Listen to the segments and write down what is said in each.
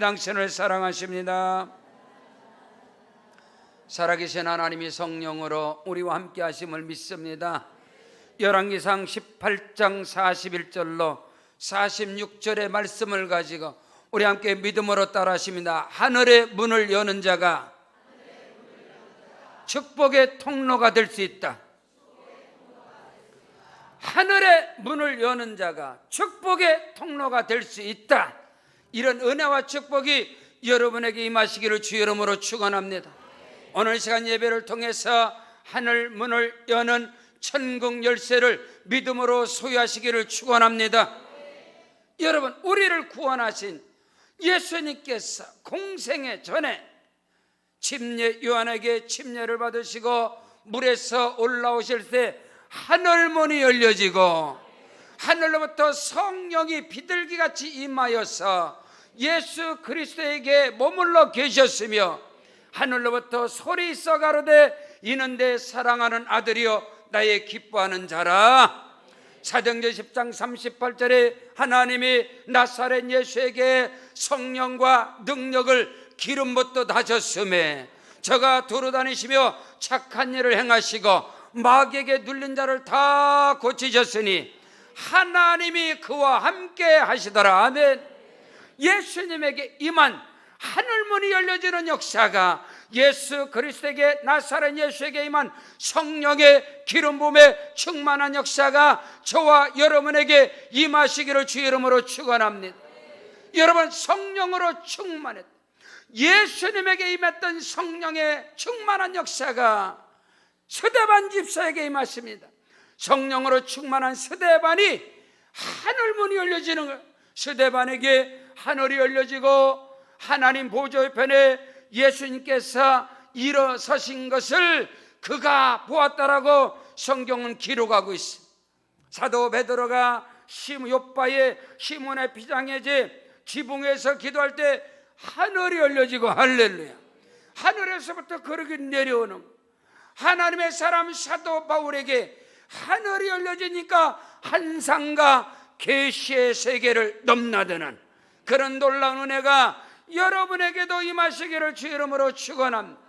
당신을 사랑하십니다. 살아계신 하나님이 성령으로 우리와 함께 하심을 믿습니다. 열왕기상 18장 41절로 46절의 말씀을 가지고 우리 함께 믿음으로 따라하십니다. 하늘의 문을 여는 자가 축복의 통로가 될 수 있다. 하늘의 문을 여는 자가 축복의 통로가 될 수 있다. 이런 은혜와 축복이 여러분에게 임하시기를 주 이름으로 축원합니다. 오늘 시간 예배를 통해서 하늘 문을 여는 천국 열쇠를 믿음으로 소유하시기를 축원합니다. 여러분, 우리를 구원하신 예수님께서 공생애 전에 침례 요한에게 침례를 받으시고 물에서 올라오실 때 하늘문이 열려지고 하늘로부터 성령이 비둘기같이 임하여서 예수 그리스도에게 머물러 계셨으며 하늘로부터 소리 있어 가로되 이는 내 사랑하는 아들이요 나의 기뻐하는 자라. 사도행전 10장 38절에 하나님이 나사렛 예수에게 성령과 능력을 기름 붓듯 하셨음에 저가 두루다니시며 착한 일을 행하시고 마귀에게 눌린 자를 다 고치셨으니 하나님이 그와 함께 하시더라. 아멘. 예수님에게 임한 하늘문이 열려지는 역사가 예수 그리스도에게 나사렛 예수에게 임한 성령의 기름 부음에 충만한 역사가 저와 여러분에게 임하시기를 주 이름으로 축원합니다. 여러분, 성령으로 충만했다. 예수님에게 임했던 성령의 충만한 역사가 스데반 집사에게 임하십니다. 성령으로 충만한 스데반이 하늘문이 열려지는 거예요. 스데반에게 하늘이 열려지고 하나님 보좌 옆에 예수님께서 일어서신 것을 그가 보았다라고 성경은 기록하고 있습니다. 사도 베드로가 요바의 시몬의 비장의 지붕에서 기도할 때 하늘이 열려지고, 할렐루야, 하늘에서부터 그렇게 내려오는 하나님의 사람 사도 바울에게 하늘이 열려지니까 환상과 계시의 세계를 넘나드는 그런 놀라운 은혜가 여러분에게도 임하시기를 주 이름으로 축원합니다.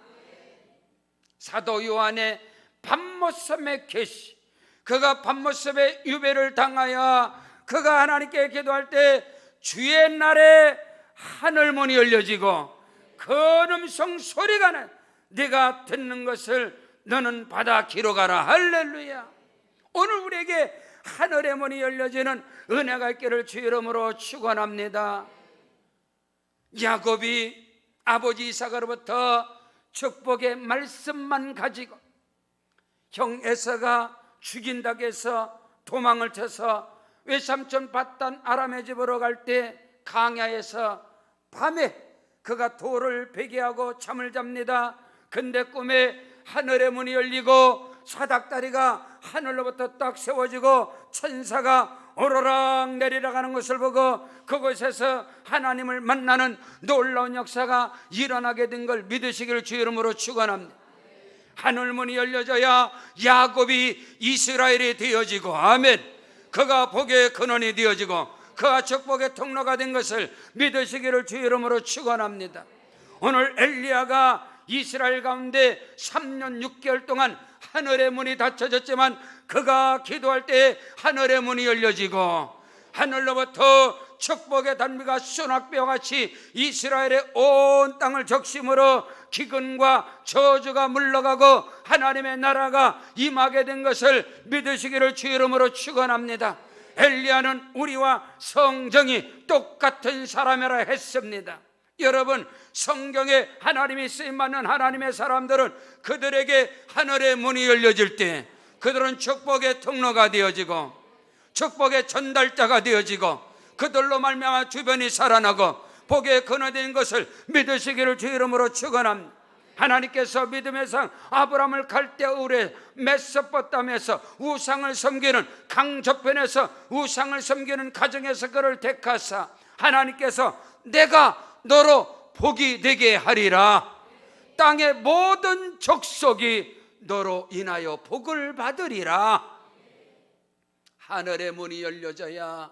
사도 요한의 밤모섬의 계시, 그가 밤모섬의 유배를 당하여 그가 하나님께 기도할 때 주의 날에 하늘문이 열려지고 그 음성 소리가 나, 네가 듣는 것을 너는 받아 기록하라. 할렐루야. 오늘 우리에게 하늘의 문이 열려지는 은혜가 있기를 주 이름으로 축원합니다. 야곱이 아버지 이삭으로부터 축복의 말씀만 가지고 형 에서가 죽인다고 해서 도망을 쳐서 외삼촌 밧단 아람의 집으로 갈 때 강야에서 밤에 그가 돌을 베개하고 잠을 잡니다. 근데 꿈에 하늘의 문이 열리고 사닥다리가 하늘로부터 딱 세워지고 천사가 오르락 내리락 하는 것을 보고 그곳에서 하나님을 만나는 놀라운 역사가 일어나게 된 걸 믿으시기를 주 이름으로 축원합니다. 하늘문이 열려져야 야곱이 이스라엘이 되어지고, 아멘, 그가 복의 근원이 되어지고 그가 축복의 통로가 된 것을 믿으시기를 주 이름으로 축원합니다. 오늘 엘리야가 이스라엘 가운데 3년 6개월 동안 하늘의 문이 닫혀졌지만 그가 기도할 때 하늘의 문이 열려지고 하늘로부터 축복의 단비가 소낙비와같이 이스라엘의 온 땅을 적심으로 기근과 저주가 물러가고 하나님의 나라가 임하게 된 것을 믿으시기를 주 이름으로 축원합니다. 엘리야는 우리와 성정이 똑같은 사람이라 했습니다. 여러분, 성경에 하나님이 쓰임받는 하나님의 사람들은 그들에게 하늘의 문이 열려질 때 그들은 축복의 통로가 되어지고 축복의 전달자가 되어지고 그들로 말미암아 주변이 살아나고 복의 근원된 것을 믿으시기를 주 이름으로 축원합니다. 하나님께서 믿음의 상 아브라함을 갈대우르에 메소포타미아에서 우상을 섬기는 강저편에서 우상을 섬기는 가정에서 그를 택하사 하나님께서 내가 너로 복이 되게 하리라, 땅의 모든 족속이 너로 인하여 복을 받으리라. 하늘의 문이 열려져야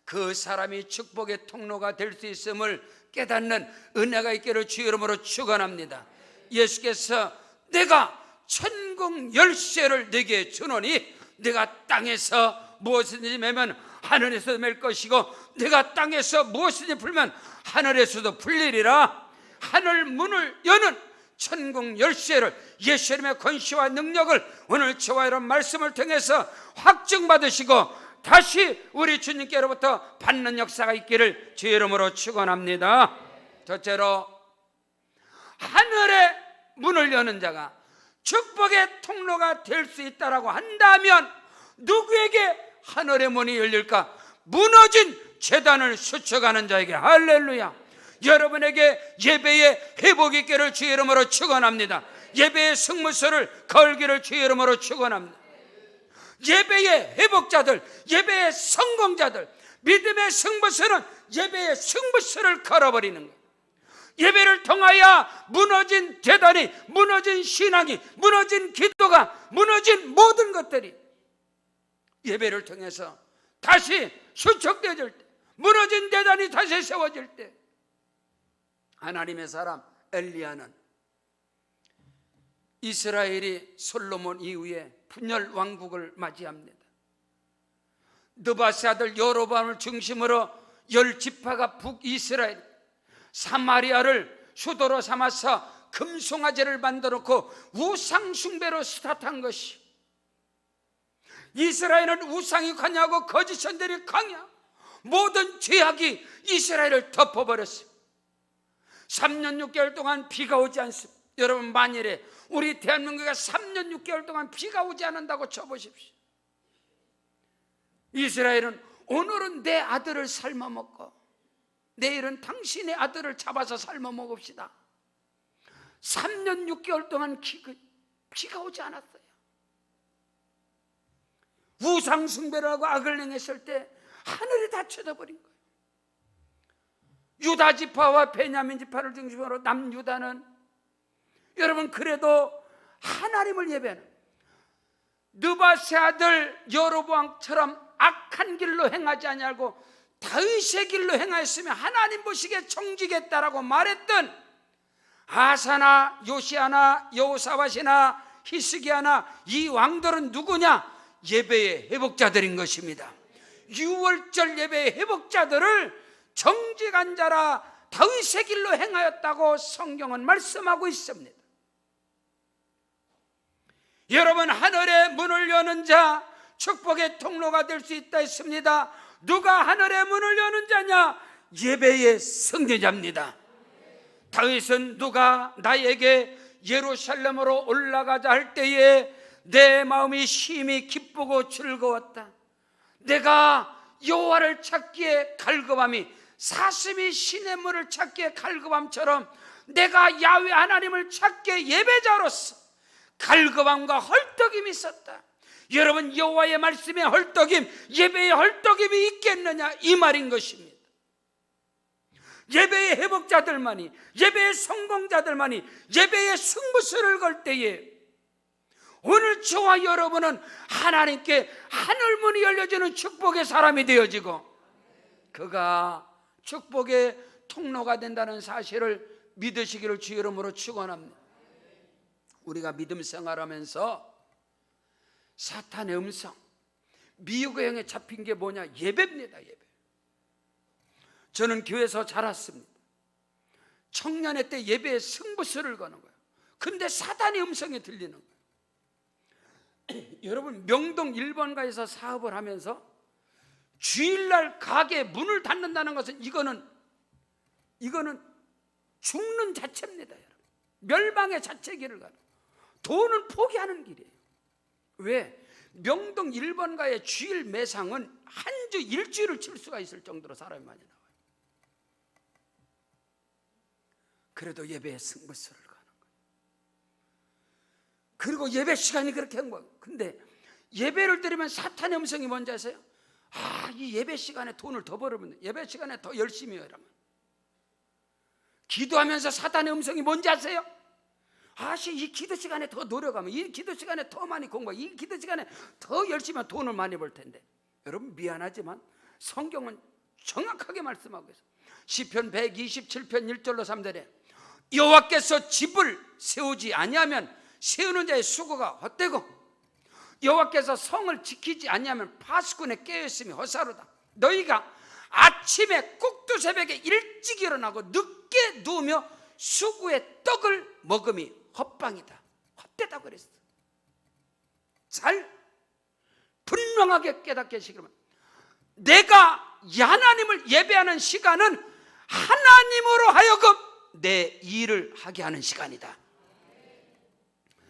그 사람이 축복의 통로가 될 수 있음을 깨닫는 은혜가 있기를 주 이름으로 축원합니다. 예수께서 내가 천국 열쇠를 내게 주노니 내가 땅에서 무엇이든지 매면 하늘에서 맬 것이고 내가 땅에서 무엇이든지 풀면 하늘에서도 풀리리라. 하늘 문을 여는 천국 열쇠를 예수 이름의 권세와 능력을 오늘 저와 이런 말씀을 통해서 확증받으시고 다시 우리 주님께로부터 받는 역사가 있기를 주 이름으로 축원합니다. 첫째로, 하늘의 문을 여는 자가 축복의 통로가 될 수 있다라고 한다면 누구에게 하늘의 문이 열릴까? 무너진 제단을 수축하는 자에게. 할렐루야. 여러분에게 예배의 회복이 있기를 주 이름으로 축원합니다. 예배의 승무소를 걸기를 주 이름으로 축원합니다. 예배의 회복자들, 예배의 성공자들, 믿음의 승부수는 예배의 승부수를 걸어버리는 거예요. 예배를 통하여 무너진 제단이, 무너진 신앙이, 무너진 기도가, 무너진 모든 것들이 예배를 통해서 다시 수축되어질 때, 무너진 제단이 다시 세워질 때, 하나님의 사람 엘리야는 이스라엘이 솔로몬 이후에 분열 왕국을 맞이합니다. 느바세 아들 여로보암을 중심으로 10지파가 북이스라엘 사마리아를 수도로 삼아서 금송아지를 만들어 놓고 우상 숭배로 스타트한 것이, 이스라엘은 우상이 강하고 거짓 선들이 강해 모든 죄악이 이스라엘을 덮어버렸습니다. 3년 6개월 동안 비가 오지 않습니다. 여러분, 만일에 우리 대한민국에 3년 6개월 동안 비가 오지 않는다고 쳐보십시오. 이스라엘은 오늘은 내 아들을 삶아먹고 내일은 당신의 아들을 잡아서 삶아먹읍시다. 3년 6개월 동안 비가 오지 않았어요. 우상 숭배를 하고 악을 행했을 때 하늘이 다 쳐다버린 거예요. 유다 지파와 베냐민 지파를 중심으로 남유다는 여러분 그래도 하나님을 예배하는, 느바세 아들 여로보암처럼 악한 길로 행하지 아니하고 다윗의 길로 행하였으면 하나님 보시기에 정직했다라고 말했던 아사나 요시아나 여호사밧이나 히스기야나 이 왕들은 누구냐? 예배의 회복자들인 것입니다. 유월절 예배의 회복자들을 정직한 자라 다윗의 길로 행하였다고 성경은 말씀하고 있습니다. 여러분, 하늘의 문을 여는 자, 축복의 통로가 될 수 있다 했습니다. 누가 하늘의 문을 여는 자냐? 예배의 승리자입니다. 다윗은 누가 나에게 예루살렘으로 올라가자 할 때에 내 마음이 심히 기쁘고 즐거웠다. 내가 여호와를 찾기에 갈급함이 사슴이 시냇물을 찾기에 갈급함처럼 내가 야훼 하나님을 찾기에 예배자로서 갈급함과 헐떡임이 있었다. 여러분, 여호와의 말씀에 헐떡임, 예배에 헐떡임이 있겠느냐, 이 말인 것입니다. 예배의 회복자들만이, 예배의 성공자들만이 예배의 승부수를 걸 때에 오늘 저와 여러분은 하나님께 하늘문이 열려지는 축복의 사람이 되어지고 그가 축복의 통로가 된다는 사실을 믿으시기를 주 이름으로 축원합니다. 우리가 믿음 생활하면서 사탄의 음성, 미혹의 영에 잡힌 게 뭐냐? 예배입니다. 예배. 저는 교회에서 자랐습니다. 청년회 때 예배에 승부수를 거는 거예요. 근데 사탄의 음성이 들리는 거예요. 여러분, 명동 1번가에서 사업을 하면서 주일날 가게 문을 닫는다는 것은 이거는 죽는 자체입니다. 여러분. 멸망의 자체 길을 가는, 돈은 포기하는 길이에요. 왜? 명동 1번가의 주일 매상은 한 주 일주일을 칠 수가 있을 정도로 사람이 많이 나와요. 그래도 예배의 승부수를 가는 거예요. 그리고 예배 시간이 그렇게 한 거예요. 근데 예배를 드리면 사탄의 음성이 뭔지 아세요? 이 예배 시간에 돈을 더 벌으면 돼. 예배 시간에 더 열심히 해요. 이러면 기도하면서 사탄의 음성이 뭔지 아세요? 이 기도 시간에 더 노력하면, 이 기도 시간에 더 많이 공부하면, 이 기도 시간에 더 열심히 하면 돈을 많이 벌 텐데. 여러분, 미안하지만 성경은 정확하게 말씀하고 있어요. 시편 127편 1절로 3절에 여호와께서 집을 세우지 아니하면 세우는 자의 수고가 헛되고 여호와께서 성을 지키지 아니하면 파수꾼의 깨어있음이 헛사로다. 너희가 아침에 꼭두새벽에 일찍 일어나고 늦게 누우며 수구의 떡을 먹음이 헛방이다. 헛되다고 그랬어. 잘 분명하게 깨닫게 하시기 바랍니다. 내가 하나님을 예배하는 시간은 하나님으로 하여금 내 일을 하게 하는 시간이다.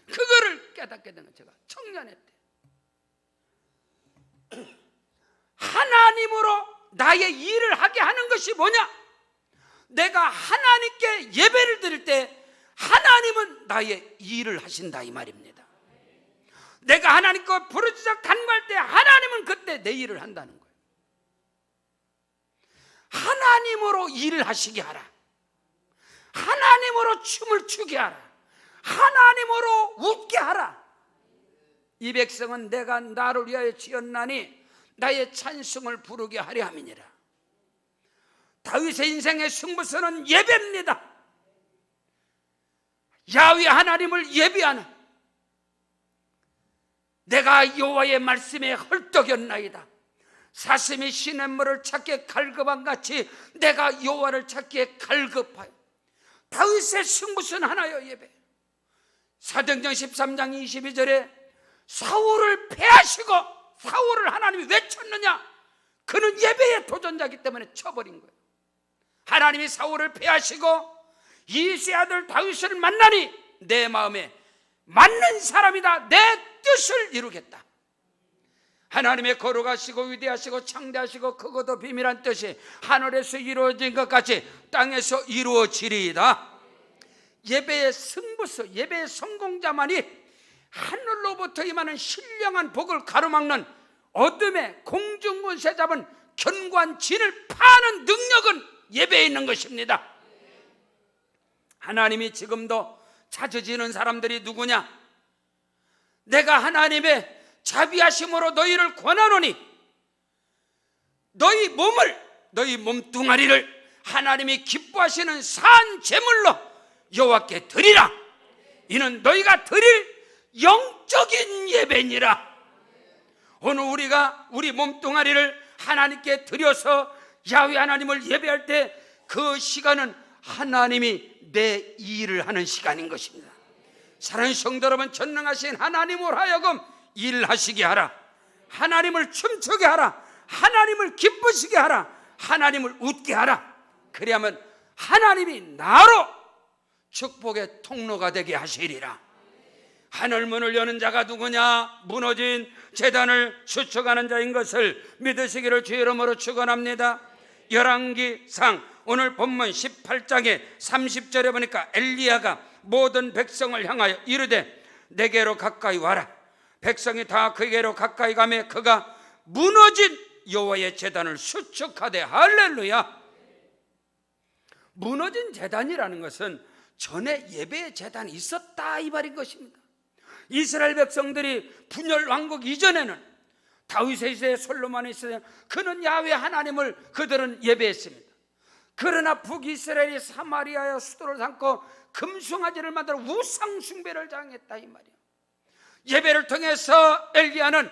그거를 깨닫게 된 건 제가 청년회 때 하나님으로 나의 일을 하게 하는 것이 뭐냐? 내가 하나님께 예배를 드릴 때 하나님은 나의 일을 하신다 이 말입니다. 내가 하나님께 부르짖어 간구할 때 하나님은 그때 내 일을 한다는 거예요. 하나님으로 일을 하시게 하라. 하나님으로 춤을 추게 하라. 하나님으로 웃게 하라. 이 백성은 내가 나를 위하여 지었나니 나의 찬송을 부르게 하려 함이니라. 다윗의 인생의 승부수는 예배입니다. 야훼 하나님을 예배하는, 내가 여호와의 말씀에 헐떡였나이다. 사슴이 시냇물을 찾기에 갈급한 같이 내가 여호와를 찾기에 갈급하여. 다윗의 승부수는 하나요, 예배. 사도행전 13장 22절에 사울을 패하시고, 사울을 하나님이 왜 쳤느냐? 그는 예배의 도전자이기 때문에 쳐버린 거예요. 하나님이 사울을 패하시고 이새의 아들 다윗을 만나니 내 마음에 맞는 사람이다, 내 뜻을 이루겠다. 하나님의 거룩하시고 위대하시고 창대하시고 크고도 비밀한 뜻이 하늘에서 이루어진 것 같이 땅에서 이루어지리이다. 예배의 승부수, 예배의 성공자만이 하늘로부터 임하는 신령한 복을 가로막는 어둠의 공중권세 잡은 견고한 진을 파는 능력은 예배에 있는 것입니다. 하나님이 지금도 찾으시는 사람들이 누구냐? 내가 하나님의 자비하심으로 너희를 권하노니 너희 몸을, 너희 몸뚱아리를 하나님이 기뻐하시는 산 제물로 여호와께 드리라. 이는 너희가 드릴 영적인 예배니라. 오늘 우리가 우리 몸뚱아리를 하나님께 드려서 야훼 하나님을 예배할 때 그 시간은 하나님이 내 일을 하는 시간인 것입니다. 사랑하는 성도 여러분, 전능하신 하나님으로 하여금 일하시게 하라. 하나님을 춤추게 하라. 하나님을 기쁘시게 하라. 하나님을 웃게 하라. 그리하면 하나님이 나로 축복의 통로가 되게 하시리라. 하늘문을 여는 자가 누구냐? 무너진 제단을 수축하는 자인 것을 믿으시기를 주의 이름으로 축원합니다. 열왕기상 오늘 본문 18장의 30절에 보니까 엘리야가 모든 백성을 향하여 이르되 내게로 가까이 와라. 백성이 다 그에게로 가까이 가매 그가 무너진 여호와의 제단을 수축하되, 할렐루야. 무너진 제단이라는 것은 전에 예배의 제단이 있었다 이 말인 것입니다. 이스라엘 백성들이 분열 왕국 이전에는 다윗의 시대, 솔로몬의 시대, 그는 야훼 하나님을 그들은 예배했습니다. 그러나 북이스라엘이 사마리아의 수도를 삼고 금송아지를 만들어 우상 숭배를 당했다 이 말이에요. 예배를 통해서 엘리야는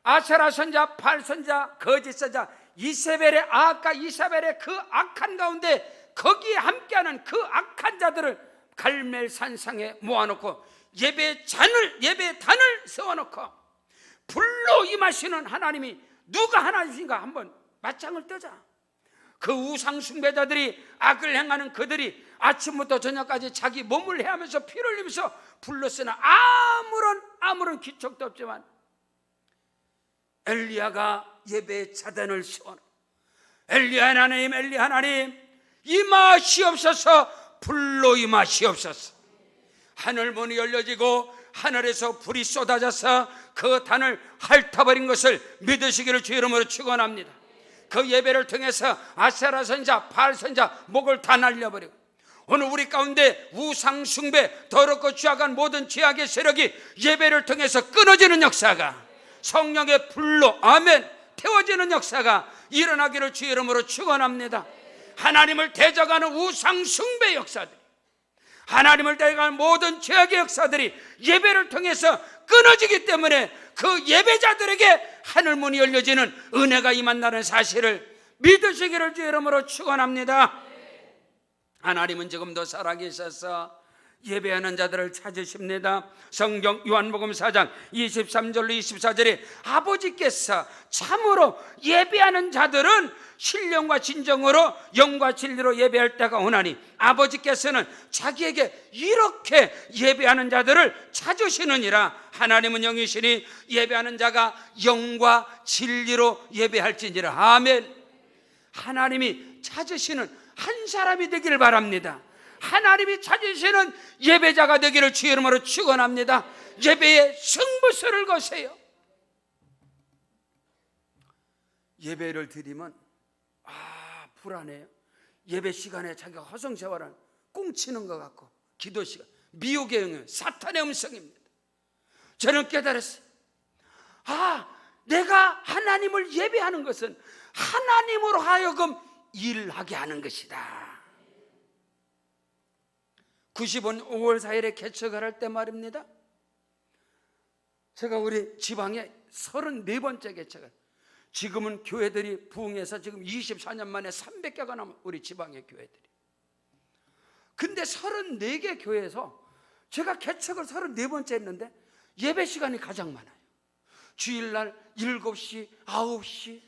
아세라 선자, 바알 선자, 거짓 선자, 이세벨의 아합과 이사벨의 그 악한 가운데 거기에 함께하는 그 악한 자들을 갈멜산상에 모아놓고 예배의 단을 세워놓고 불로 임하시는 하나님이 누가 하나님인가 한번 맞짱을 뜨자. 그 우상 숭배자들이, 악을 행하는 그들이 아침부터 저녁까지 자기 몸을 해하면서 피를 흘리면서 불렀으나 아무런 기척도 없지만 엘리야가 예배의 차단을 세워놓고 엘리야 하나님 임하시옵소서, 불로 임하시옵소서. 하늘문이 열려지고 하늘에서 불이 쏟아져서 그 단을 핥아버린 것을 믿으시기를 주의 이름으로 축원합니다. 그 예배를 통해서 아세라 선자, 바알 선자 목을 다 날려버리고 오늘 우리 가운데 우상 숭배, 더럽고 죄악한 모든 죄악의 세력이 예배를 통해서 끊어지는 역사가, 성령의 불로 아멘 태워지는 역사가 일어나기를 주의 이름으로 축원합니다. 하나님을 대적하는 우상 숭배 역사들이, 하나님을 대적하는 모든 죄악의 역사들이 예배를 통해서 끊어지기 때문에 그 예배자들에게 하늘문이 열려지는 은혜가 임한다는 사실을 믿으시기를 주의 이름으로 축원합니다. 하나님은 지금도 살아계셔서 예배하는 자들을 찾으십니다. 성경 요한복음 4장 23절로 24절에 아버지께서 참으로 예배하는 자들은 신령과 진정으로 영과 진리로 예배할 때가 오나니 아버지께서는 자기에게 이렇게 예배하는 자들을 찾으시느니라. 하나님은 영이시니 예배하는 자가 영과 진리로 예배할지니라. 아멘. 하나님이 찾으시는 한 사람이 되기를 바랍니다. 하나님이 찾으시는 예배자가 되기를 주의 이름으로 축원합니다. 예배의 승부수를 거세요. 예배를 드리면 불안해요. 예배 시간에 자기가 허송세월한 꽁치는 것 같고, 기도 시간 미혹의 영역, 사탄의 음성입니다. 저는 깨달았어요. 내가 하나님을 예배하는 것은 하나님으로 하여금 일하게 하는 것이다. 90년 5월 4일에 개척을 할 때 말입니다. 제가 우리 지방에 34번째 개척을, 지금은 교회들이 부흥해서 지금 24년 만에 300개가 넘은 우리 지방의 교회들이. 근데 34개 교회에서 제가 개척을 34번째 했는데 예배 시간이 가장 많아요. 주일날 7시, 9시,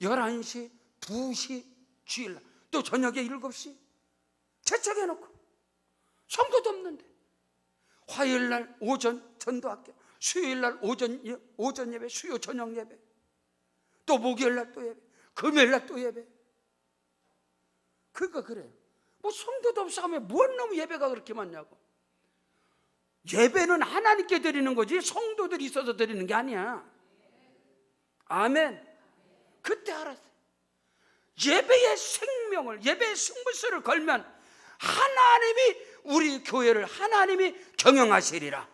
11시, 2시, 주일날 또 저녁에 7시 개척해놓고 성도도 없는데, 화요일날 오전 전도학교, 수요일날 오전 예배, 수요 저녁 예배, 또 목요일날 또 예배, 금요일날 또 예배. 그러니까 그래요. 뭐 성도도 없어 하면 뭔 놈 예배가 그렇게 많냐고. 예배는 하나님께 드리는 거지 성도들이 있어서 드리는 게 아니야. 아멘. 그때 알았어요. 예배의 생명을, 예배의 승부수를 걸면 하나님이 우리 교회를 하나님이 경영하시리라.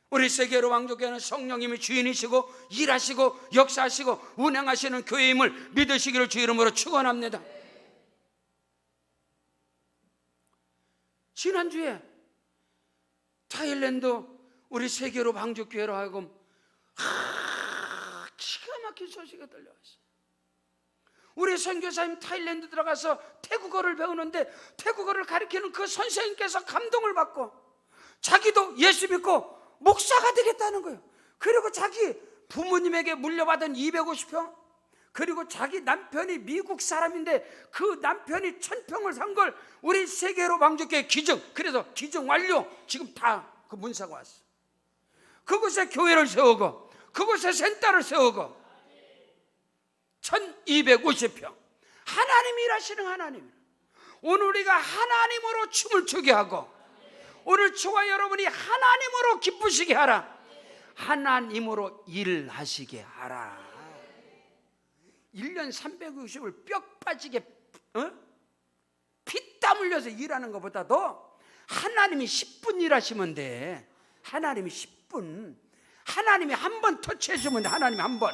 우리 세계로 왕족교회는 성령님이 주인이시고 일하시고 역사하시고 운행하시는 교회임을 믿으시기를 주의 이름으로 축원합니다. 지난주에 타일랜드 우리 세계로 왕족교회로 하여금 기가 막힌 소식이 들려왔어요. 우리 선교사님 타일랜드 들어가서 태국어를 배우는데 태국어를 가르치는 그 선생님께서 감동을 받고 자기도 예수 믿고 목사가 되겠다는 거예요. 그리고 자기 부모님에게 물려받은 250평, 그리고 자기 남편이 미국 사람인데 그 남편이 1000평을 산 걸 우리 세계로 왕족교회 기증, 그래서 기증 완료. 지금 다 그 문서가 왔어. 그곳에 교회를 세우고 그곳에 센터를 세우고 1250평. 하나님이 일하시는 하나님. 오늘 우리가 하나님으로 춤을 추게 하고 오늘 저와 여러분이 하나님으로 기쁘시게 하라. 하나님으로 일하시게 하라. 1년 360을 뼈 빠지게 피땀 흘려서 일하는 것보다도 하나님이 10분 일하시면 돼. 하나님이 10분. 하나님이 한 번 터치해 주면 돼. 하나님이 한 번.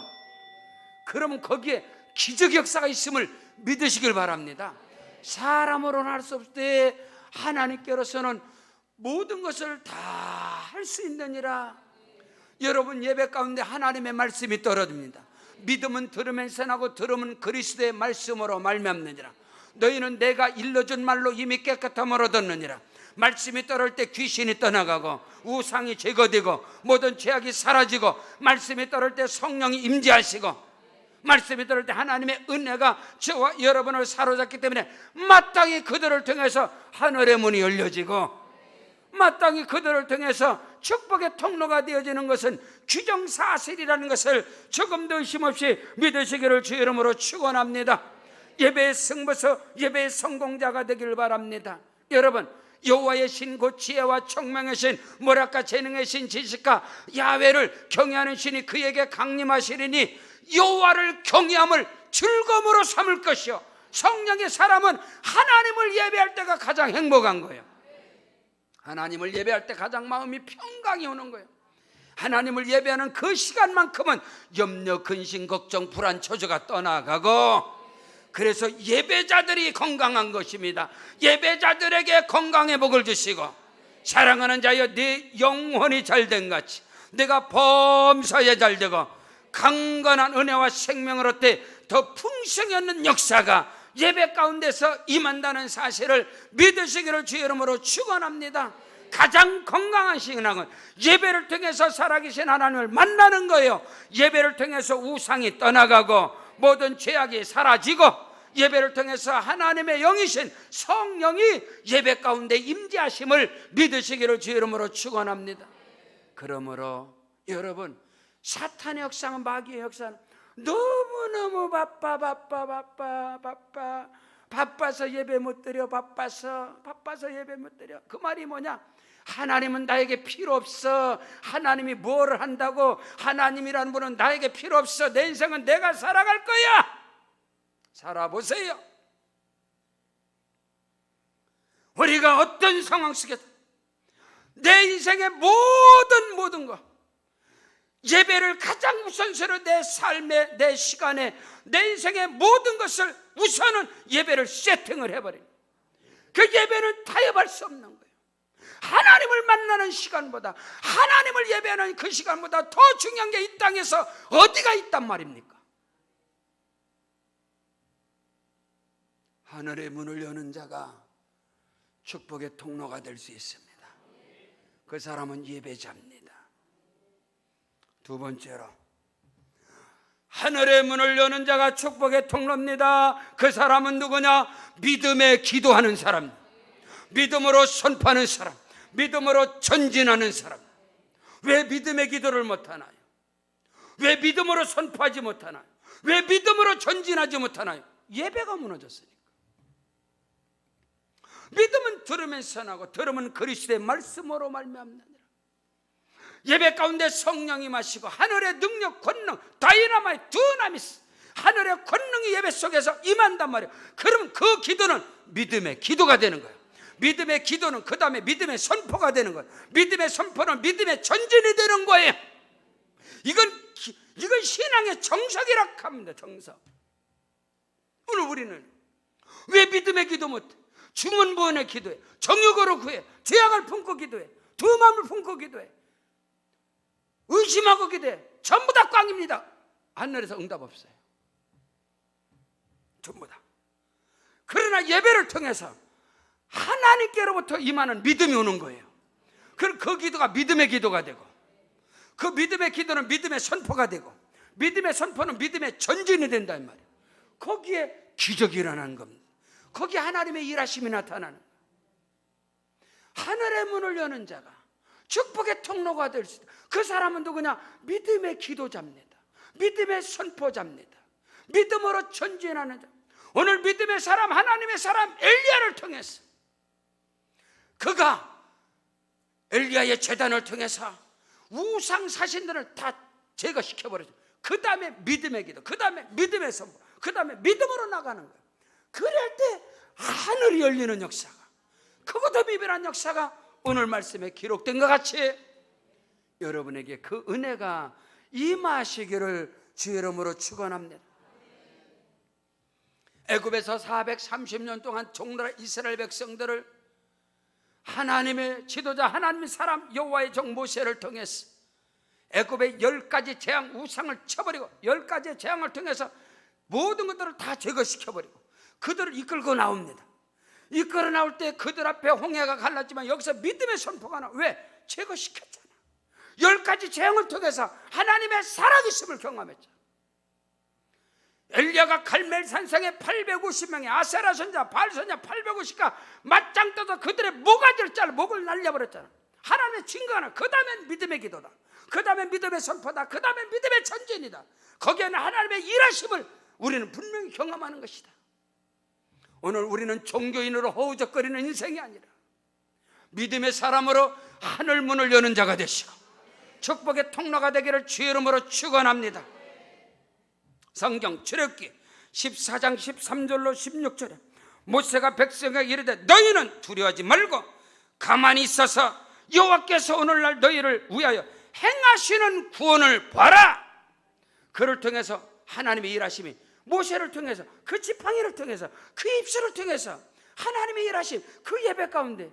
그러면 거기에 기적 역사가 있음을 믿으시길 바랍니다. 사람으로는 할 수 없을 때 하나님께로서는 모든 것을 다 할 수 있느니라. 여러분 예배 가운데 하나님의 말씀이 떨어집니다. 믿음은 들으면서 나고 들음은 그리스도의 말씀으로 말미암느니라. 너희는 내가 일러준 말로 이미 깨끗함으로 듣느니라. 말씀이 떨어질 때 귀신이 떠나가고 우상이 제거되고 모든 죄악이 사라지고, 말씀이 떨어질 때 성령이 임재하시고, 말씀이 들을 때 하나님의 은혜가 저와 여러분을 사로잡기 때문에 마땅히 그들을 통해서 하늘의 문이 열려지고, 마땅히 그들을 통해서 축복의 통로가 되어지는 것은 규정사실이라는 것을 조금도 의심 없이 믿으시기를 주의 이름으로 축원합니다. 예배의 승부수, 예배의 성공자가 되기를 바랍니다. 여러분, 여호와의 신 곧 지혜와 총명의 신, 모략과 재능의 신, 지식과 야훼를 경외하는 신이 그에게 강림하시리니 여호와를 경외함을 즐거움으로 삼을 것이요, 성령의 사람은 하나님을 예배할 때가 가장 행복한 거예요. 하나님을 예배할 때 가장 마음이 평강이 오는 거예요. 하나님을 예배하는 그 시간만큼은 염려, 근심, 걱정, 불안, 초조가 떠나가고, 그래서 예배자들이 건강한 것입니다. 예배자들에게 건강의 복을 주시고, 사랑하는 자여, 네 영혼이 잘된 같이 내가 범사에 잘되고 강건한 은혜와 생명을 얻되 더 풍성히 얻는 역사가 예배 가운데서 임한다는 사실을 믿으시기를 주의 이름으로 축원합니다. 가장 건강한 신앙은 예배를 통해서 살아계신 하나님을 만나는 거예요. 예배를 통해서 우상이 떠나가고 모든 죄악이 사라지고, 예배를 통해서 하나님의 영이신 성령이 예배 가운데 임재하심을 믿으시기를 주의 이름으로 축원합니다. 그러므로 여러분, 사탄의 역사는, 마귀의 역사는 너무너무 바빠서 예배 못 드려. 바빠서 예배 못 드려. 그 말이 뭐냐? 하나님은 나에게 필요 없어. 하나님이 뭘 한다고? 하나님이라는 분은 나에게 필요 없어. 내 인생은 내가 살아갈 거야. 살아보세요. 우리가 어떤 상황 속에서 내 인생의 모든 것, 예배를 가장 우선순위로 내 삶에, 내 시간에, 내 인생의 모든 것을 우선은 예배를 세팅을 해버려요. 그 예배는 타협할 수 없는 거예요. 하나님을 만나는 시간보다, 하나님을 예배하는 그 시간보다 더 중요한 게 이 땅에서 어디가 있단 말입니까? 하늘의 문을 여는 자가 축복의 통로가 될 수 있습니다. 그 사람은 예배자입니다. 두 번째로, 하늘의 문을 여는 자가 축복의 통로입니다. 그 사람은 누구냐? 믿음에 기도하는 사람, 믿음으로 선포하는 사람, 믿음으로 전진하는 사람. 왜 믿음의 기도를 못하나요? 왜 믿음으로 선포하지 못하나요? 왜 믿음으로 전진하지 못하나요? 예배가 무너졌으니까. 믿음은 들으면서 나고, 들으면 그리스도의 말씀으로 말미암느니라. 예배 가운데 성령이 마시고 하늘의 능력, 권능, 다이나마이트, 두나미스, 하늘의 권능이 예배 속에서 임한단 말이에요. 그러면 그 기도는 믿음의 기도가 되는 거예요. 믿음의 기도는 그 다음에 믿음의 선포가 되는 거예요. 믿음의 선포는 믿음의 전진이 되는 거예요. 이건 신앙의 정석이라 합니다. 정석. 오늘 우리는 왜 믿음의 기도 못해? 중언부언의 기도해, 정욕으로 구해, 죄악을 품고 기도해, 두 마음을 품고 기도해, 의심하고 기도해. 전부 다 꽝입니다. 하늘에서 응답 없어요. 전부 다. 그러나 예배를 통해서 하나님께로부터 임하는 믿음이 오는 거예요. 그럼 그 기도가 믿음의 기도가 되고, 그 믿음의 기도는 믿음의 선포가 되고, 믿음의 선포는 믿음의 전진이 된단 말이에요. 거기에 기적이 일어나는 겁니다. 거기에 하나님의 일하심이 나타나는 거예요. 하늘의 문을 여는 자가 축복의 통로가 될 수 있다. 그 사람은 누구냐? 믿음의 기도자입니다. 믿음의 선포자입니다. 믿음으로 전진하는 자. 오늘 믿음의 사람, 하나님의 사람 엘리야를 통해서, 그가 엘리야의 제단을 통해서 우상 사신들을 다 제거시켜버렸죠. 그 다음에 믿음의 기도, 그 다음에 믿음의 선포, 그 다음에 믿음으로 나가는 거예요. 그럴 때 하늘이 열리는 역사가, 크고도 비밀한 역사가 오늘 말씀에 기록된 것 같이 여러분에게 그 은혜가 임하시기를 주의 이름으로 축원합니다. 애굽에서 430년 동안 종나라 이스라엘 백성들을 하나님의 지도자, 하나님의 사람 여호와의 종 모세를 통해서 애굽의 10가지 재앙, 우상을 쳐버리고 10가지의 재앙을 통해서 모든 것들을 다 제거시켜버리고 그들을 이끌고 나옵니다. 이끌어 나올 때 그들 앞에 홍해가 갈랐지만 여기서 믿음의 선포가 나와. 왜? 제거시켰잖아. 10가지 재앙을 통해서 하나님의 살아계심을 경험했잖아. 엘리야가 갈멜 산성에 850명의 아세라 선자, 바알 선자 850가 맞짱 떠서 그들의 모가지를 잘라 목을 날려버렸잖아. 하나님의 증거하나. 그 다음엔 믿음의 기도다. 그 다음엔 믿음의 선포다. 그 다음엔 믿음의 전진이다. 거기에는 하나님의 일하심을 우리는 분명히 경험하는 것이다. 오늘 우리는 종교인으로 허우적거리는 인생이 아니라 믿음의 사람으로 하늘 문을 여는 자가 되시고 축복의 통로가 되기를 주의 이름으로 축원합니다. 성경 출애굽기 14장 13절로 16절에 모세가 백성에게 이르되 너희는 두려워하지 말고 가만히 있어서 여호와께서 오늘날 너희를 위하여 행하시는 구원을 봐라. 그를 통해서 하나님의 일하심이 모세를 통해서, 그 지팡이를 통해서, 그 입술을 통해서 하나님의 일하심, 그 예배 가운데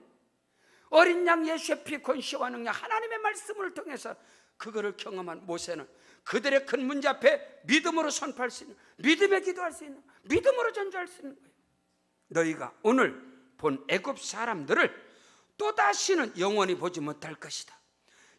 어린 양 예수의 피 권시와 능력, 하나님의 말씀을 통해서 그거를 경험한 모세는 그들의 큰 문제 앞에 믿음으로 선포할 수 있는, 믿음에 기도할 수 있는, 믿음으로 전도할 수 있는 거예요. 너희가 오늘 본 애굽 사람들을 또다시는 영원히 보지 못할 것이다.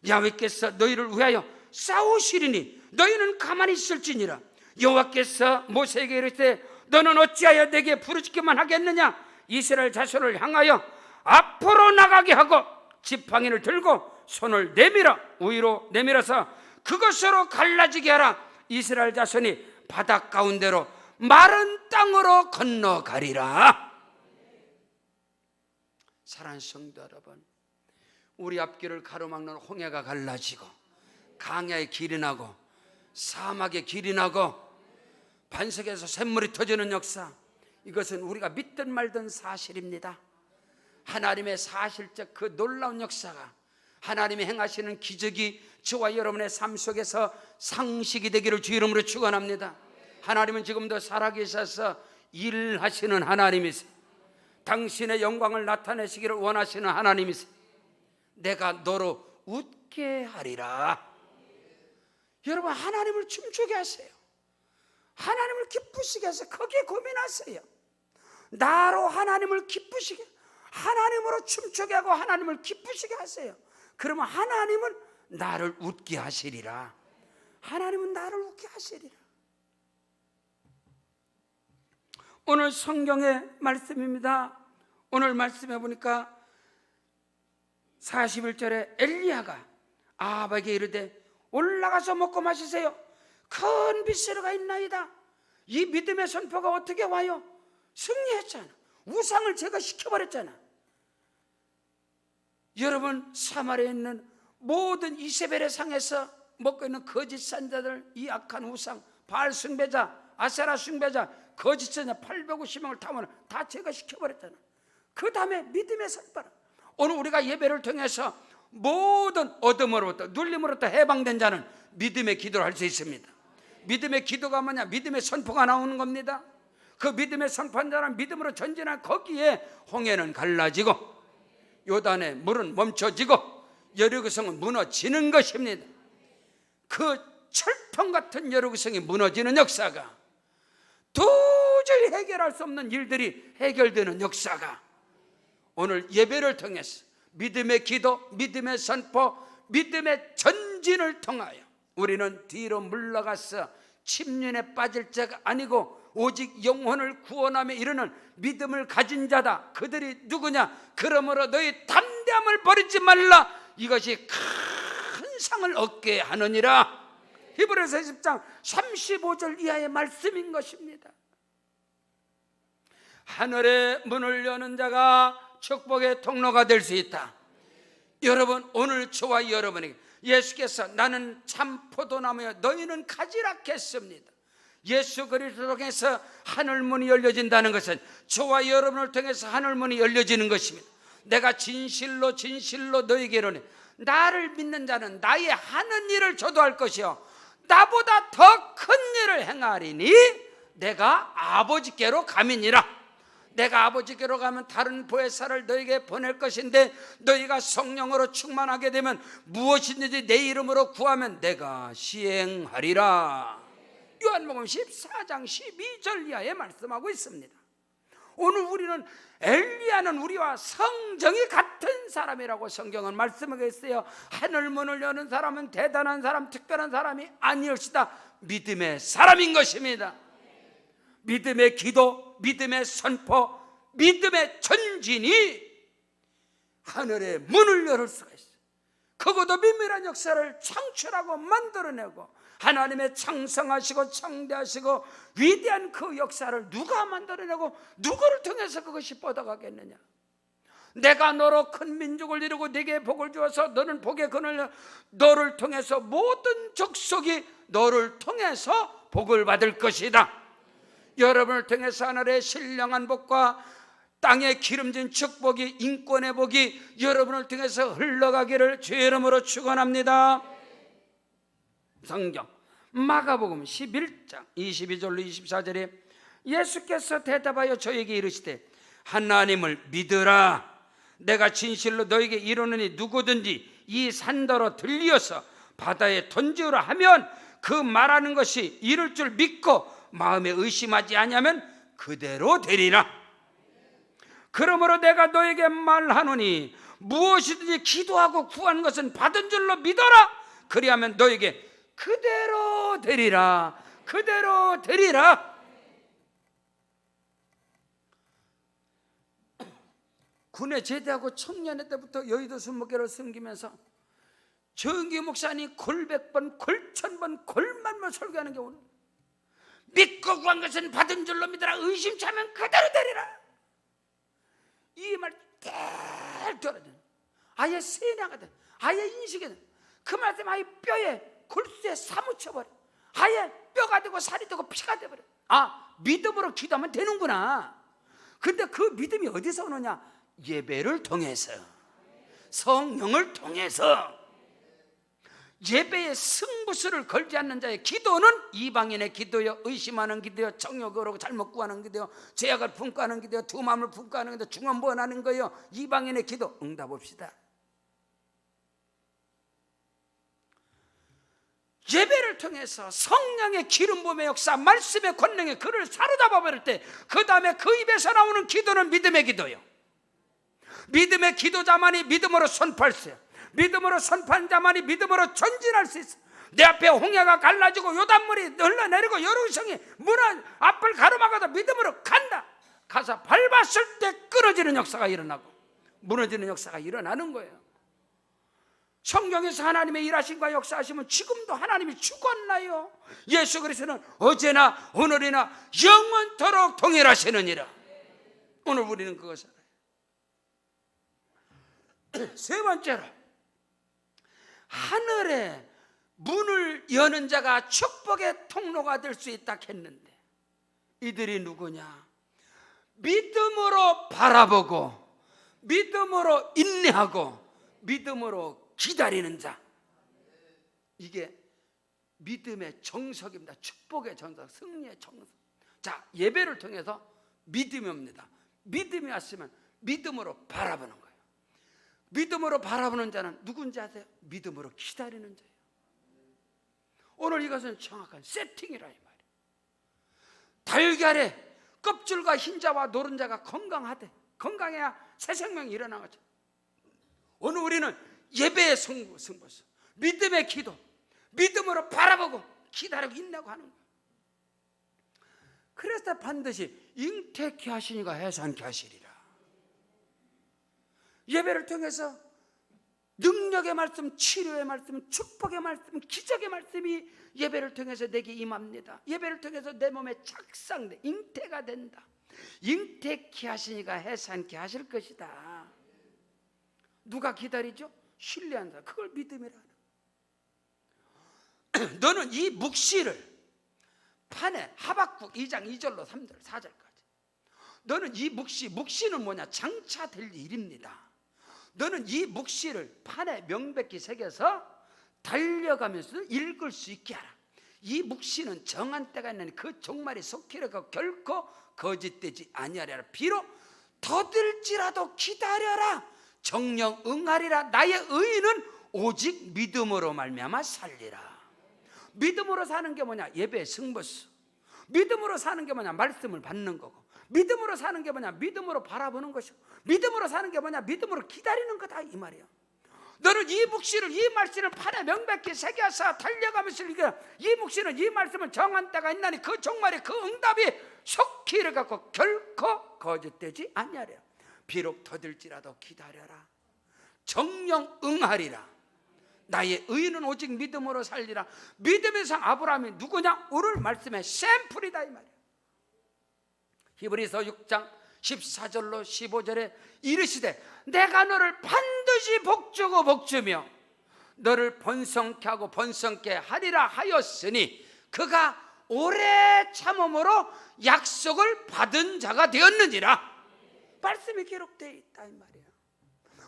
야훼께서 너희를 위하여 싸우시리니 너희는 가만히 있을지니라. 여호와께서 모세에게 이르시되 너는 어찌하여 내게 부르짖기만 하겠느냐. 이스라엘 자손을 향하여 앞으로 나가게 하고 지팡이를 들고 손을 내밀어 위로 내밀어서 그것으로 갈라지게 하라. 이스라엘 자손이 바다 가운데로 마른 땅으로 건너가리라. 사랑하는 성도 여러분, 우리 앞길을 가로막는 홍해가 갈라지고 강야의 길이 나고 사막의 길이 나고 반석에서 샘물이 터지는 역사, 이것은 우리가 믿든 말든 사실입니다. 하나님의 사실적 그 놀라운 역사가, 하나님이 행하시는 기적이 저와 여러분의 삶 속에서 상식이 되기를 주 이름으로 축원합니다. 하나님은 지금도 살아계셔서 일하시는 하나님이세요. 당신의 영광을 나타내시기를 원하시는 하나님이세요. 내가 너로 웃게 하리라. 여러분, 하나님을 춤추게 하세요. 하나님을 기쁘시게 하세요. 거기에 고민하세요. 나로 하나님을 기쁘시게, 하나님으로 춤추게 하고 하나님을 기쁘시게 하세요. 그러면 하나님은 나를 웃게 하시리라. 하나님은 나를 웃게 하시리라. 오늘 성경의 말씀입니다. 오늘 말씀해 보니까 41절에 엘리야가 아합에게 이르되 올라가서 먹고 마시세요. 큰 빗소리가 있나이다. 이 믿음의 선포가 어떻게 와요? 승리했잖아. 우상을 제거시켜버렸잖아. 여러분, 사마리아에 있는 모든 이세벨의 상에서 먹고 있는 거짓 선자들, 이 악한 우상, 바알 숭배자, 아세라 숭배자, 거짓 선자 850명을 다 제거시켜버렸잖아. 그 다음에 믿음의 선포라. 오늘 우리가 예배를 통해서 모든 어둠으로부터, 눌림으로부터 해방된 자는 믿음의 기도를 할 수 있습니다. 믿음의 기도가 뭐냐? 믿음의 선포가 나오는 겁니다. 그 믿음의 선포한 자는 믿음으로 전진한 거기에 홍해는 갈라지고 요단의 물은 멈춰지고 여리고성은 무너지는 것입니다. 그 철통 같은 여리고성이 무너지는 역사가, 도저히 해결할 수 없는 일들이 해결되는 역사가 오늘 예배를 통해서 믿음의 기도, 믿음의 선포, 믿음의 전진을 통하여 우리는 뒤로 물러가서 침륜에 빠질 자가 아니고 오직 영혼을 구원함에 이르는 믿음을 가진 자다. 그들이 누구냐? 그러므로 너희 담대함을 버리지 말라. 이것이 큰 상을 얻게 하느니라. 히브리서 10장 35절 이하의 말씀인 것입니다. 하늘의 문을 여는 자가 축복의 통로가 될 수 있다. 여러분, 오늘 저와 여러분에게 예수께서 나는 참 포도나무여 너희는 가지라 했습니다. 예수 그리스도를 통해서 하늘문이 열려진다는 것은 저와 여러분을 통해서 하늘문이 열려지는 것입니다. 내가 진실로 진실로 너희에게 이르노니 나를 믿는 자는 나의 하는 일을 저도 할 것이요 나보다 더 큰 일을 행하리니 내가 아버지께로 가미니라. 내가 아버지께로 가면 다른 보혜사를 너희에게 보낼 것인데 너희가 성령으로 충만하게 되면 무엇이든지 내 이름으로 구하면 내가 시행하리라. 요한복음 14장 12절 이하에 말씀하고 있습니다. 오늘 우리는 엘리야는 우리와 성정이 같은 사람이라고 성경은 말씀하고 있어요. 하늘문을 여는 사람은 대단한 사람, 특별한 사람이 아니었시다. 믿음의 사람인 것입니다. 믿음의 기도, 믿음의 선포, 믿음의 전진이 하늘의 문을 열을 수가 있어요. 그것도 비밀한 역사를 창출하고 만들어내고 하나님의 창성하시고 창대하시고 위대한 그 역사를 누가 만들어내고 누구를 통해서 그것이 뻗어가겠느냐. 내가 너로 큰 민족을 이루고 네게 복을 주어서 너는 복의 근을, 너를 통해서 모든 족속이 너를 통해서 복을 받을 것이다. 여러분을 통해서 하늘의 신령한 복과 땅에 기름진 축복이, 인권의 복이 여러분을 통해서 흘러가기를 주의 이름으로 축원합니다. 성경 마가복음 11장 22절로 24절에 예수께서 대답하여 저에게 이르시되 하나님을 믿으라. 내가 진실로 너에게 이르노니 누구든지 이 산더러 들리어서 바다에 던지우라 하면 그 말하는 것이 이룰 줄 믿고 마음에 의심하지 아니하면 그대로 되리라. 그러므로 내가 너에게 말하노니 무엇이든지 기도하고 구하는 것은 받은 줄로 믿어라. 그리하면 너에게 그대로 되리라. 그대로 되리라. 군에 제대하고 청년회 때부터 여의도 순목교를 섬기면서 정기 목사님 골백번 골천번 골만번 설교하는 경우는 믿고 구한 것은 받은 줄로 믿어라. 의심차면 그대로 되리라. 이 말 잘 들어야 돼. 아예 세뇌하거든. 아예 인식이든 그 말씀 아예 뼈에 골수에 사무쳐버려. 아예 뼈가 되고 살이 되고 피가 돼버려. 아, 믿음으로 기도하면 되는구나. 근데 그 믿음이 어디서 오느냐? 예배를 통해서, 성령을 통해서. 예배에 승부수를 걸지 않는 자의 기도는 이방인의 기도요, 의심하는 기도요, 정욕으로 잘못 구하는 기도요, 죄악을 품고하는 기도요, 두 마음을 품고하는 기도, 중언부언하는 거요. 이방인의 기도 응답 옵시다. 예배를 통해서 성령의 기름 부음의 역사, 말씀의 권능에 그를 사로잡아 버릴 때 그 다음에 그 입에서 나오는 기도는 믿음의 기도요. 믿음의 기도자만이 믿음으로 선포할 수 있어요. 믿음으로 선포한 자만이 믿음으로 전진할 수 있어. 내 앞에 홍해가 갈라지고 요단물이 흘러내리고 여루성이 문 앞을 가로막아도 믿음으로 간다. 가서 밟았을 때 끊어지는 역사가 일어나고 무너지는 역사가 일어나는 거예요. 성경에서 하나님의 일하심과 역사하심은 지금도 하나님이 죽었나요? 예수 그리스도는 어제나 오늘이나 영원토록 동일하시느니라. 오늘 우리는 그것을 알아요. 세 번째로, 하늘에 문을 여는 자가 축복의 통로가 될 수 있다 했는데 이들이 누구냐? 믿음으로 바라보고 믿음으로 인내하고 믿음으로 기다리는 자. 이게 믿음의 정석입니다. 축복의 정석, 승리의 정석. 자, 예배를 통해서 믿음이 옵니다. 믿음이 왔으면 믿음으로 바라보는 거예요. 믿음으로 바라보는 자는 누군지 아세요? 믿음으로 기다리는 자예요. 오늘 이것은 정확한 세팅이라 이 말이에요. 달걀에 껍질과 흰자와 노른자가 건강하대. 건강해야 새 생명이 일어나거든. 오늘 우리는 예배의 승부수, 믿음의 기도, 믿음으로 바라보고 기다리고 인내하고 하는 거예요. 그래서 반드시 잉태케 하시니가 해산케 하시리라. 예배를 통해서 능력의 말씀, 치료의 말씀, 축복의 말씀, 기적의 말씀이 예배를 통해서 내게 임합니다. 예배를 통해서 내 몸에 착상돼 잉태가 된다. 잉태케 하시니가 해산케 하실 것이다. 누가 기다리죠? 신뢰한다. 그걸 믿음이라 하는. 너는 이 묵시를 판에 하박국 2장 2절로 3절 4절까지 너는 이 묵시는 뭐냐? 장차 될 일입니다. 너는 이 묵시를 판에 명백히 새겨서 달려가면서 읽을 수 있게 하라. 이 묵시는 정한 때가 있는 그 종말이 속히려고 결코 거짓되지 아니하리라. 비록 더딜지라도 기다려라. 정령 응하리라. 나의 의인은 오직 믿음으로 말미암아 살리라. 믿음으로 사는 게 뭐냐? 예배의 승부수. 믿음으로 사는 게 뭐냐? 말씀을 받는 거고. 믿음으로 사는 게 뭐냐? 믿음으로 바라보는 것이고. 믿음으로 사는 게 뭐냐? 믿음으로 기다리는 거다 이 말이야. 너는 이 묵시를, 이 말씀을 판에 명백히 새겨서 달려가면서 읽어. 이 묵시는, 이 말씀은 정한 때가 있나니 그 종말에 그 응답이 속히 이르갖고 결코 거짓되지 아니하리라. 비록 더딜지라도 기다려라. 정령 응하리라. 나의 의인은 오직 믿음으로 살리라. 믿음의 상 아브라함이 누구냐? 오늘 말씀의 샘플이다 이 말이야. 히브리서 6장 14절로 15절에 이르시되 내가 너를 반드시 복주고 복주며 너를 번성케 하고 번성케 하리라 하였으니 그가 오래 참음으로 약속을 받은 자가 되었느니라. 말씀이 기록되어 있다 이 말이야.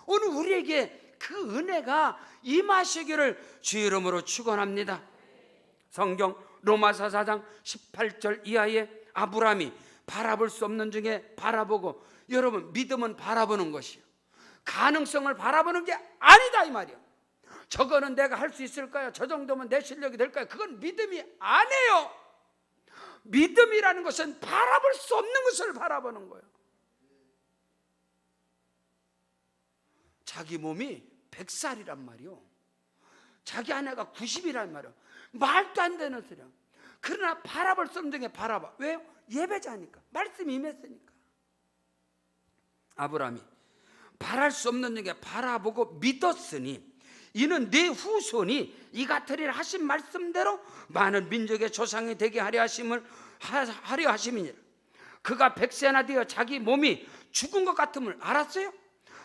오늘 우리에게 그 은혜가 임하시기를 주 이름으로 축원합니다. 성경 로마서 4장 18절 이하에 아브라함이 바라볼 수 없는 중에 바라보고, 여러분 믿음은 바라보는 것이요, 가능성을 바라보는 게 아니다 이 말이야. 저거는 내가 할 수 있을까요? 저 정도면 내 실력이 될까요? 그건 믿음이 아니에요. 믿음이라는 것은 바라볼 수 없는 것을 바라보는 거예요. 자기 몸이 100살이란 말이요, 자기 아내가 90이란 말이요. 말도 안 되는 소리야. 그러나 바라볼 수 없는 중에 바라봐. 왜요? 예배자니까, 말씀이 임했으니까. 아브라함이 바랄 수 없는 중에 바라보고 믿었으니 이는 네 후손이 이 같으리라 하신 말씀대로 많은 민족의 조상이 되게 하려 하심이니라. 그가 100세나 되어 자기 몸이 죽은 것 같음을 알았어요.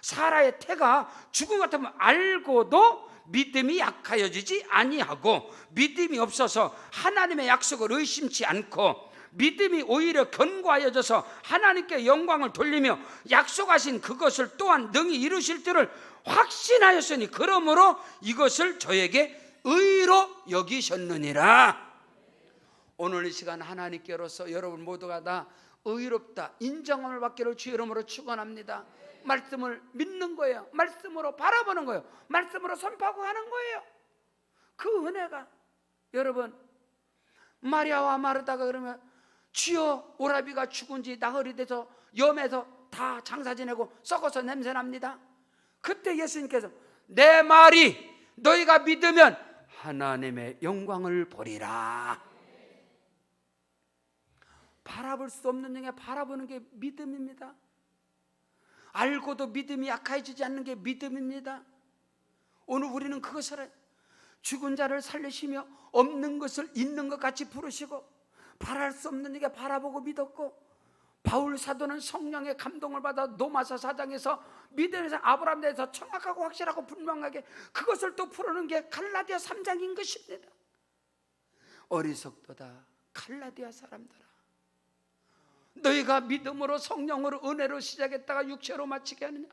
사라의 태가 죽은 것 같음을 알고도 믿음이 약하여지지 아니하고, 믿음이 없어서 하나님의 약속을 의심치 않고, 믿음이 오히려 견고하여져서 하나님께 영광을 돌리며 약속하신 그것을 또한 능히 이루실 줄을 확신하였으니 그러므로 이것을 저에게 의로 여기셨느니라. 오늘 이 시간 하나님께로서 여러분 모두가 다 의롭다 인정함을 받기를 주 이름으로 축원합니다. 말씀을 믿는 거예요. 말씀으로 바라보는 거예요. 말씀으로 선포하고 하는 거예요. 그 은혜가, 여러분 마리아와 마르다가 그러면 주여 오라비가 죽은 지 나흘이 돼서 염해서 다 장사 지내고 썩어서 냄새납니다. 그때 예수님께서 내 말이 너희가 믿으면 하나님의 영광을 보리라. 바라볼 수 없는 중에 바라보는 게 믿음입니다. 알고도 믿음이 약해지지 않는 게 믿음입니다. 오늘 우리는 그것을, 죽은 자를 살리시며 없는 것을 있는 것 같이 부르시고 바랄 수 없는 중에 바라보고 믿었고, 바울 사도는 성령의 감동을 받아 로마서 4장에서 믿음에서 아브라함에 대해서 정확하고 확실하고 분명하게 그것을 또 풀어놓은 게 갈라디아 3장인 것입니다. 어리석도다 갈라디아 사람들아, 너희가 믿음으로 성령으로 은혜로 시작했다가 육체로 마치게 하느냐?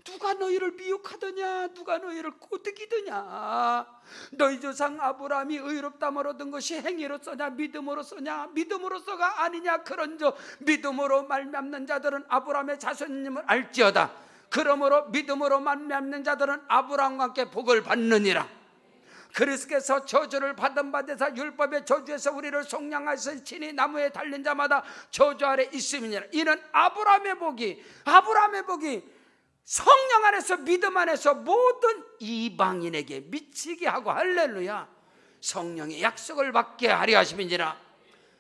누가 너희를 미혹하더냐? 누가 너희를 꼬드기더냐? 너희 조상 아브라함이 의롭다함을 얻은 것이 행위로서냐 믿음으로서냐? 믿음으로서가 아니냐? 그런즉 믿음으로 말미암는 자들은 아브라함의 자손임을 알지어다. 그러므로 믿음으로 말미암는 자들은 아브라함과 함께 복을 받느니라. 그리스도께서 저주를 받은 바 되사 율법의 저주에서 우리를 속량하셔서 친히 나무에 달린 자마다 저주 아래 있음이니라. 이는 아브라함의 복이 성령 안에서 믿음 안에서 모든 이방인에게 미치게 하고, 할렐루야, 성령의 약속을 받게 하려 하심이니라.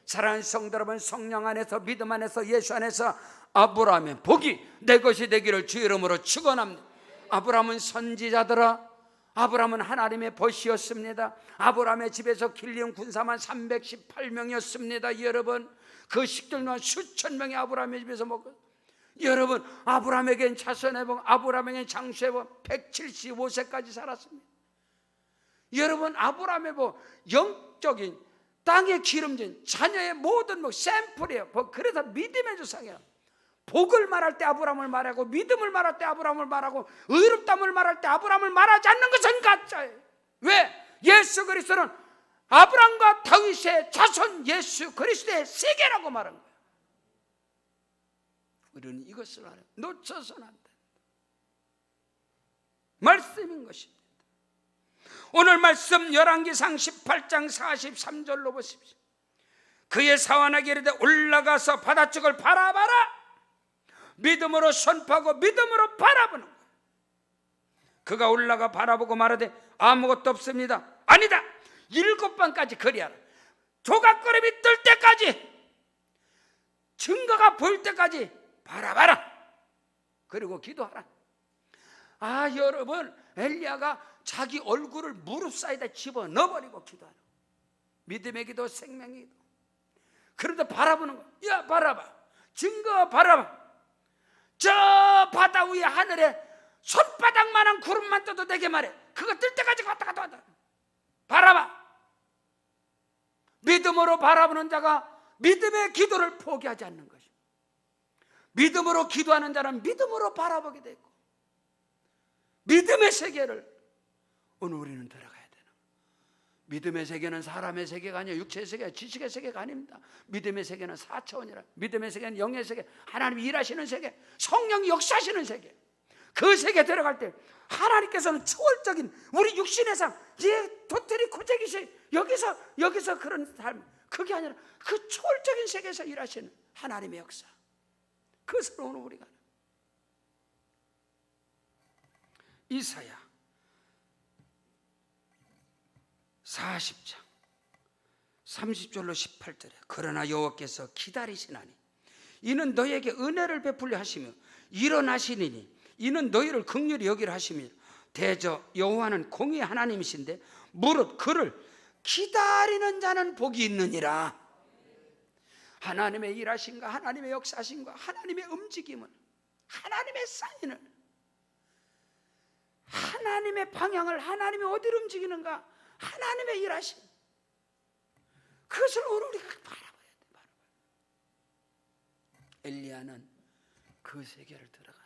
사랑하는 성도 여러분, 성령 안에서 믿음 안에서 예수 안에서 아브라함의 복이 내 것이 되기를 주 이름으로 축원합니다. 아브라함은 선지자더라. 아브라함은 하나님의 벗이었습니다. 아브라함의 집에서 길리온 군사만 318명이었습니다. 여러분, 그 식들만 수천 명이 아브라함의 집에서 먹었어요. 여러분, 아브라함에겐 자손의 복, 아브라함에겐 장수의 복, 175세까지 살았습니다. 여러분, 아브라함의 복, 영적인 땅에 기름진 자녀의 모든 복, 샘플이에요. 그래서 믿음의 조상이에요. 복을 말할 때 아브라함을 말하고, 믿음을 말할 때 아브라함을 말하고, 의롭다함을 말할 때 아브라함을 말하지 않는 것은 가짜예요. 왜? 예수 그리스도는 아브라함과 다윗의 자손 예수 그리스도의 세계라고 말한 거예요. 우리는 이것을 알아요. 놓쳐서는 안 된다. 말씀인 것입니다. 오늘 말씀 열왕기상 18장 43절로 보십시오. 그의 사환에게 이르되 올라가서 바다쪽을 바라봐라. 믿음으로 선포하고 믿음으로 바라보는 거예요. 그가 올라가 바라보고 말하되 아무것도 없습니다. 아니다, 7번까지 그리하라. 조각구름이 뜰 때까지, 증거가 보일 때까지 바라봐라. 그리고 기도하라. 여러분, 엘리야가 자기 얼굴을 무릎 사이에다 집어넣어버리고 기도하라. 믿음의 기도, 생명의 기도. 그런데 바라보는 거야. 야, 바라봐. 증거 바라봐. 저 바다 위에 하늘에 손바닥만한 구름만 떠도 되게 말해. 그거 뜰 때까지 왔다 갔다 왔다. 바라봐. 믿음으로 바라보는 자가 믿음의 기도를 포기하지 않는 것입니다. 믿음으로 기도하는 자는 믿음으로 바라보게 되고, 믿음의 세계를 오늘 우리는 들어가야 되는, 믿음의 세계는 사람의 세계가 아니에요. 육체의 세계가, 지식의 세계가 아닙니다. 믿음의 세계는 4차원이라. 믿음의 세계는 영의 세계, 하나님이 일하시는 세계, 성령이 역사하시는 세계. 그 세계에 들어갈 때 하나님께서는 초월적인 우리 육신의 삶, 도토리 코재기시 여기서 그런 삶, 그게 아니라 그 초월적인 세계에서 일하시는 하나님의 역사, 그것을 오늘 우리가 이사야 40장 30절로 18절에 그러나 여호와께서 기다리시나니 이는 너희에게 은혜를 베풀려 하시며 일어나시리니 이는 너희를 긍휼히 여기려 하시며 대저 여호와는 공의의 하나님이신데 무릇 그를 기다리는 자는 복이 있느니라. 하나님의 일하심과 하나님의 역사심과 하나님의 움직임을, 하나님의 사인을, 하나님의 방향을, 하나님이 어디로 움직이는가, 하나님의 일하심, 그것을 오늘 우리가 바라봐야 돼. 엘리야는 그 세계를 들어가는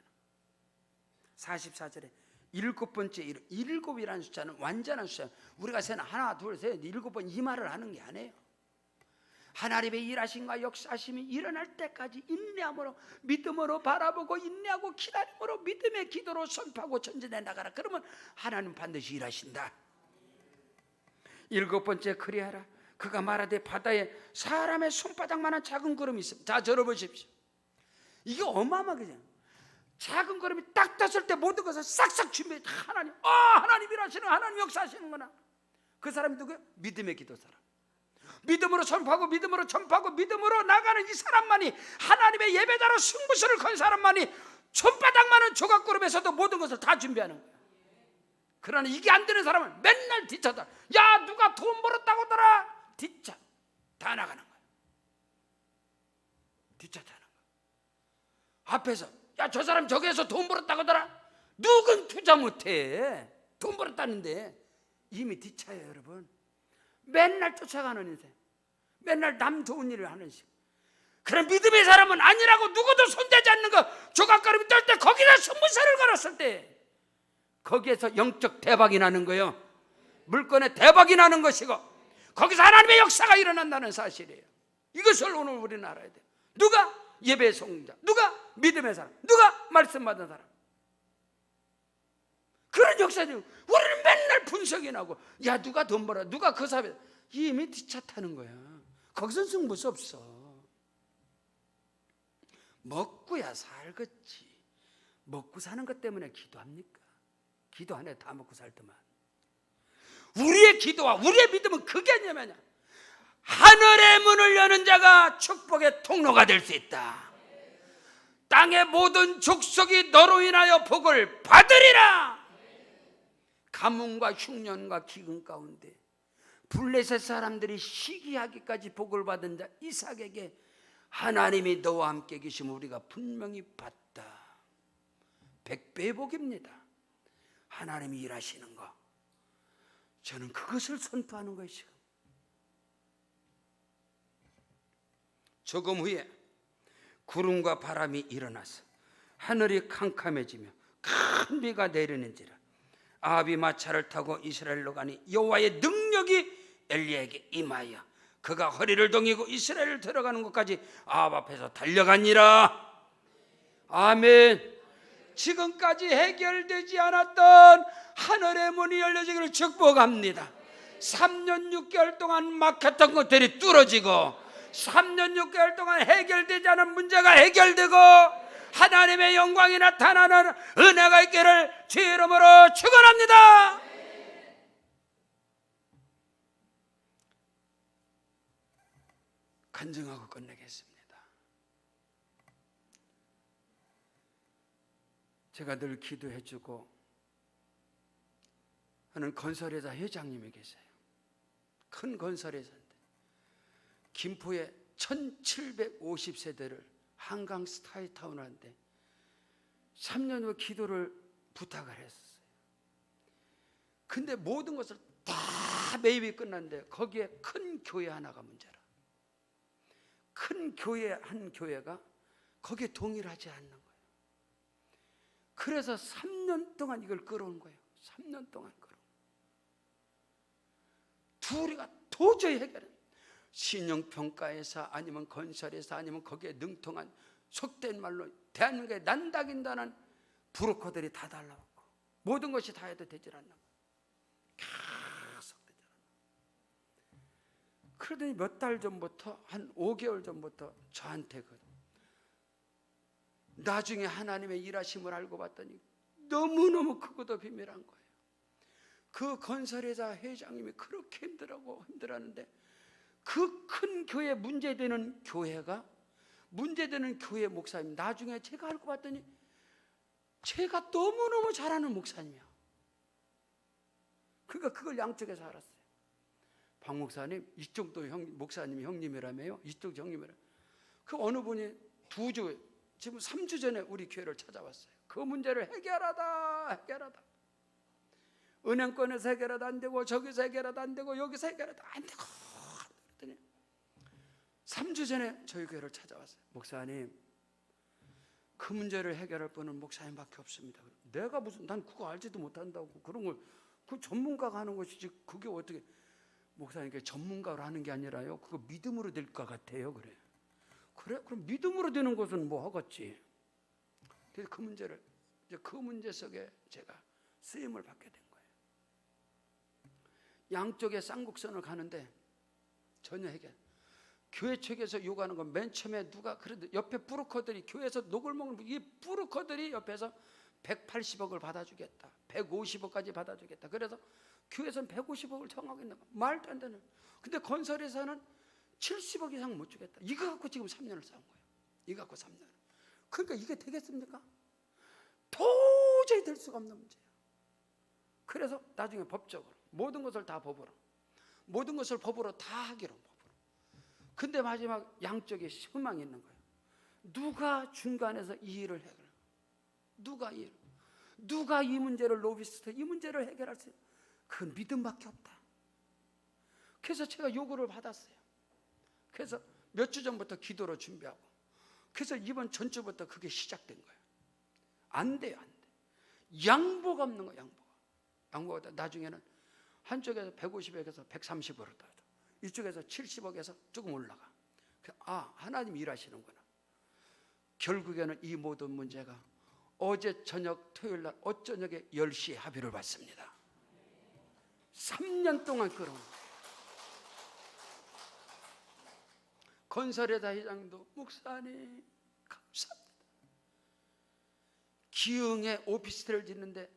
44절에 7번째 일곱이라는 숫자는 완전한 숫자. 우리가 세는 하나 둘 셋 7번 이 말을 하는 게 아니에요. 하나님의 일하심과 역사하심이 일어날 때까지 인내함으로, 믿음으로 바라보고 인내하고 기다림으로 믿음의 기도로 선포하고 전진해 나가라. 그러면 하나님 반드시 일하신다. 7번째 그리하라. 그가 말하되 바다에 사람의 손바닥만한 작은 구름이 있습니다. 자, 들어보십시오. 이게 어마어마하게 작은 구름이 딱 떴을 때 모든 것을 싹싹 준비해. 하나님 일하시는, 하나님 역사하시는구나. 그 사람이 누구예요? 믿음의 기도 사람. 믿음으로 선포하고 믿음으로 전파하고 믿음으로 나가는 이 사람만이, 하나님의 예배자로 승부수를 건 사람만이 손바닥만한 조각구름에서도 모든 것을 다 준비하는 거야. 그러나 이게 안 되는 사람은 맨날 뒤쳐다. 야, 누가 돈 벌었다고더라. 뒤쳐 다 나가는 거야. 뒤쳐다는 거야. 앞에서 야, 저 사람 저기에서 돈 벌었다고더라. 누군 투자 못해. 돈 벌었다는데 이미 뒤쳐요, 여러분. 맨날 쫓아가는 인생, 맨날 남 좋은 일을 하는 식. 그런 믿음의 사람은 아니라고. 누구도 손대지 않는 거. 조각가름이 떨 때 거기다 승부수를 걸었을 때 거기에서 영적 대박이 나는 거예요. 물건에 대박이 나는 것이고 거기서 하나님의 역사가 일어난다는 사실이에요. 이것을 오늘 우리는 알아야 돼요. 누가 예배의 성자, 누가 믿음의 사람, 누가 말씀 받은 사람. 그런 역사들이 우리는 맨날 분석이 나고, 야, 누가 돈 벌어, 누가 그 사람이, 이미 뒤차 타는 거야. 거기서 승부수 없어. 먹고야 살겠지. 먹고 사는 것 때문에 기도합니까? 기도 안 해. 다 먹고 살더만. 우리의 기도와 우리의 믿음은 그게 아니냐면 하늘의 문을 여는 자가 축복의 통로가 될 수 있다. 땅의 모든 족속이 너로 인하여 복을 받으리라. 가뭄과 흉년과 기근 가운데 블레셋 사람들이 시기하기까지 복을 받은 자 이삭에게 하나님이 너와 함께 계시면 우리가 분명히 받다. 100배의 복입니다. 하나님이 일하시는 거, 저는 그것을 선포하는 거예요. 지금 조금 후에 구름과 바람이 일어나서 하늘이 캄캄해지며 큰 비가 내리는지라. 아합이 마차를 타고 이스라엘로 가니 여호와의 능력이 엘리야에게 임하여 그가 허리를 동이고 이스라엘 들어가는 곳까지 아합 앞에서 달려가니라. 아멘. 지금까지 해결되지 않았던 하늘의 문이 열려지기를 축복합니다. 3년 6개월 동안 막혔던 것들이 뚫어지고 3년 6개월 동안 해결되지 않은 문제가 해결되고 하나님의 영광이 나타나는 은혜가 있기를 주의 이름으로 축원합니다. 간증하고 끝내겠습니다. 제가 늘 기도해주고 하는 건설회사 회장님이 계세요. 큰 건설회사인데 김포에 1750세대를 한강 스타일타운을 하는데 3년 후 기도를 부탁을 했었어요. 근데 모든 것을 다 매입이 끝났는데 거기에 큰 교회 하나가 문제라. 큰 교회 한 교회가 거기에 동의를 하지 않는 거예요. 그래서 3년 동안 이걸 끌어온 거예요. 3년 동안 끌어. 둘이가 도저히 해결해. 신용평가회사 아니면 건설회사 아니면 거기에 능통한 속된 말로 대한민국에 난다긴다는 브로커들이 다 달라왔고 모든 것이 다 해도 되질 않는 거예요. 계속 되질 않는. 그러더니 몇 달 전부터 한 5개월 전부터 저한테 나중에 하나님의 일하심을 알고 봤더니 너무너무 크고도 비밀한 거예요. 그 건설회사 회장님이 그렇게 힘들어하는데 그 큰 교회 문제되는 교회 목사님, 나중에 제가 알고 봤더니 제가 너무너무 잘하는 목사님이야. 그러니까 그걸 양쪽에서 알았어요. 박 목사님, 이쪽도 목사님이 형님이라며요. 이쪽 형님이라. 그 어느 분이 2주, 지금 3주 전에 우리 교회를 찾아왔어요. 그 문제를 해결하다. 은행권에서 해결하다 안 되고, 저기서 해결하다 안 되고, 여기서 해결하다 안 되고, 그랬더니 3주 전에 저희 교회를 찾아왔어요. 목사님, 그 문제를 해결할 분은 목사님밖에 없습니다. 내가 난 그거 알지도 못한다고. 그런 걸 그 전문가가 하는 것이지 그게 어떻게. 목사님께 전문가로 하는 게 아니라요, 그거 믿음으로 될 것 같아요. 그래 그럼 믿음으로 되는 것은 뭐 하겠지. 그래서 그 문제를, 이제 그 문제 속에 제가 쓰임을 받게 된 거예요. 양쪽에 쌍곡선을 가는데 전혀 해결. 교회 측에서 요구하는 건 맨 처음에 누가 그래도 옆에 브로커들이, 교회에서 녹을 먹는 이 브로커들이 옆에서 180억을 받아주겠다, 150억까지 받아주겠다. 그래서 교회에서는 150억을 정하겠나 봐. 말도 안 되는. 근데 건설회사는 70억 이상 못 주겠다. 이거 갖고 지금 3년을 싸운 거예요. 이거 갖고 3년. 그러니까 이게 되겠습니까? 도저히 될 수가 없는 문제예요. 그래서 나중에 법적으로 모든 것을 다 법으로, 모든 것을 법으로 다 하기로, 법으로. 근데 마지막 양쪽에 희망이 있는 거예요. 누가 중간에서 이 일을 해결해? 누가 이 문제를, 로비스트 이 문제를 해결할 수 있어요? 그건 믿음밖에 없다. 그래서 제가 요구를 받았어요. 그래서 몇 주 전부터 기도로 준비하고, 그래서 이번 전주부터 그게 시작된 거예요. 안 돼요. 양보가 없는 거예요. 양보가 나중에는 한쪽에서 150억에서 130억으로 따져, 이쪽에서 70억에서 조금 올라가. 하나님 일하시는구나. 결국에는 이 모든 문제가 어제 저녁 토요일 날 어저녁에 10시에 합의를 받습니다. 3년 동안 끌어온 건설회사 회장도, 목사님 감사합니다. 기흥에 오피스텔을 짓는데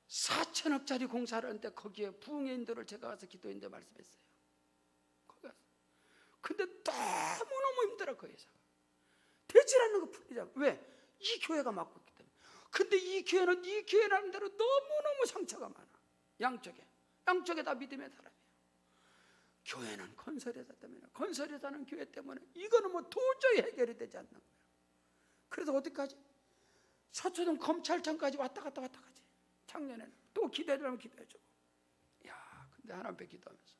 4천억짜리 공사를 하는데 거기에 부흥회인들을 제가 가서 기도했는데 말씀했어요. 거기 가서. 근데 너무너무 힘들어. 그 회사가 되질 않는 거 풀리자고. 왜? 이 교회가 맡고 있기 때문에. 근데 이 교회는 이 교회라는 대로 너무너무 상처가 많아. 양쪽에 다 믿음의 사람이에요. 교회는 건설회사 때문에, 건설회사는 교회 때문에. 이거는 뭐 도저히 해결이 되지 않는 거예요. 그래서 어디까지? 서초동 검찰청까지 왔다 갔다 가지. 작년에는 또 기도해주면 기도해주고. 근데 하나님 앞에 기도하면서,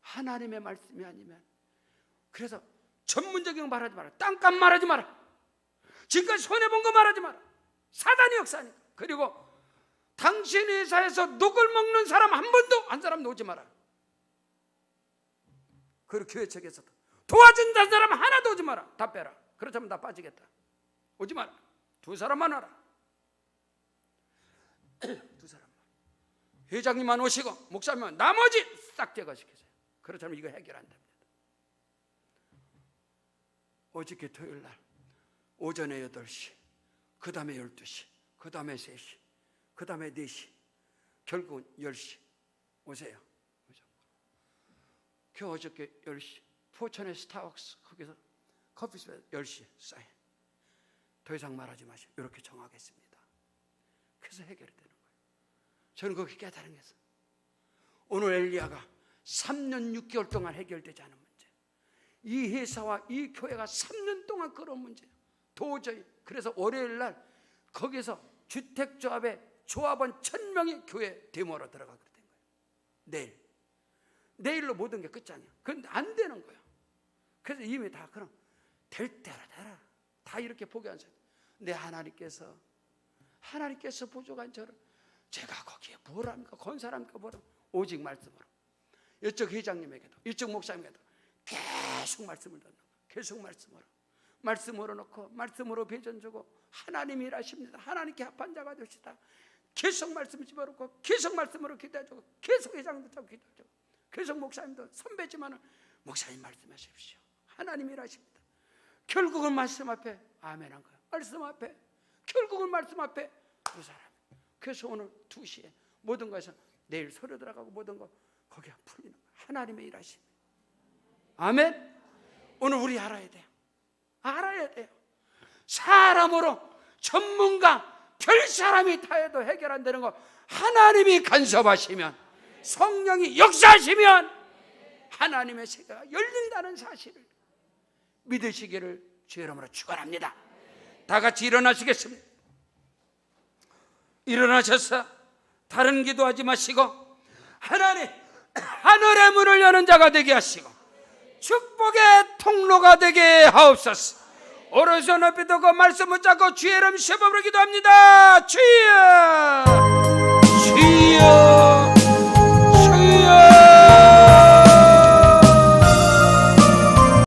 하나님의 말씀이 아니면, 그래서 전문적인 거 말하지 마라. 땅값 말하지 마라. 지금까지 손해본 거 말하지 마라. 사단이 역사니까. 그리고 당신 회사에서 녹을 먹는 사람 한 사람 놓지 마라. 그리고 교회 측에서도 도와준다는 사람 하나도 오지 마라. 다 빼라. 그렇다면 다 빠지겠다. 오지 마라. 2사람만 와라. 2사람만. 회장님만 오시고 목사님만, 나머지 싹 제거시키세요. 그렇다면 이거 해결 안 됩니다. 어저께 토요일 날 오전에 8시, 그 다음에 12시, 그 다음에 3시, 그 다음에 4시, 결국은 10시 오세요. 그 어저께 10시 포천의 스타벅스 거기서 커피숍에 10시 사인. 더 이상 말하지 마시오. 이렇게 정하겠습니다. 그래서 해결이 되는 거예요. 저는 그렇게 깨달은 게 있어요. 오늘 엘리야가 3년 6개월 동안 해결되지 않은 문제, 이 회사와 이 교회가 3년 동안 끌어온 문제예요. 도저히. 그래서 월요일 날 거기서 주택조합에 조합원 1000명이 교회 데모로 들어가게 된 거예요. 내일로 모든 게 끝장이야. 그런데 안 되는 거예요. 그래서 이미 다 그럼 될 대로 되라, 다 이렇게 포기한 사람. 근데 하나님께서 부족한 저를, 제가 거기에 뭘 합니까? 건설합니까? 뭘 합니까? 오직 말씀으로. 이쪽 회장님에게도 이쪽 목사님에게도 계속 말씀을 듣는 거예요. 계속 말씀으로 놓고 말씀으로 배전 주고 하나님이 일하십니다. 하나님께 합한 자가 되시다. 계속 말씀 집어넣고 계속 말씀으로 기도해주고 계속 회장도 잡고 기도해주고 계속 목사님도 선배지만은 목사님 말씀하십시오. 하나님이 일하십니다. 결국은 말씀 앞에 아멘한 거예요. 말씀 앞에 결국은 말씀 앞에 두 사람. 그래서 오늘 2시에 모든 것에서 내일 소리 들어가고 모든 거 거기가 풀리는 거예요. 하나님의 일하십니다. 아멘. 오늘 우리 알아야 돼요. 사람으로 전문가 별 사람이 다 해도 해결 안 되는 거 하나님이 간섭하시면 성령이 역사하시면 하나님의 세계가 열린다는 사실을 믿으시기를 주의 이름으로 축원합니다. 다 같이 일어나시겠습니다. 일어나셔서 다른 기도하지 마시고 하나님 하늘의 문을 여는 자가 되게 하시고 축복의 통로가 되게 하옵소서. 오른손 높이 들고 말씀 붙잡고 주의 이름 시험으로 기도합니다. 주여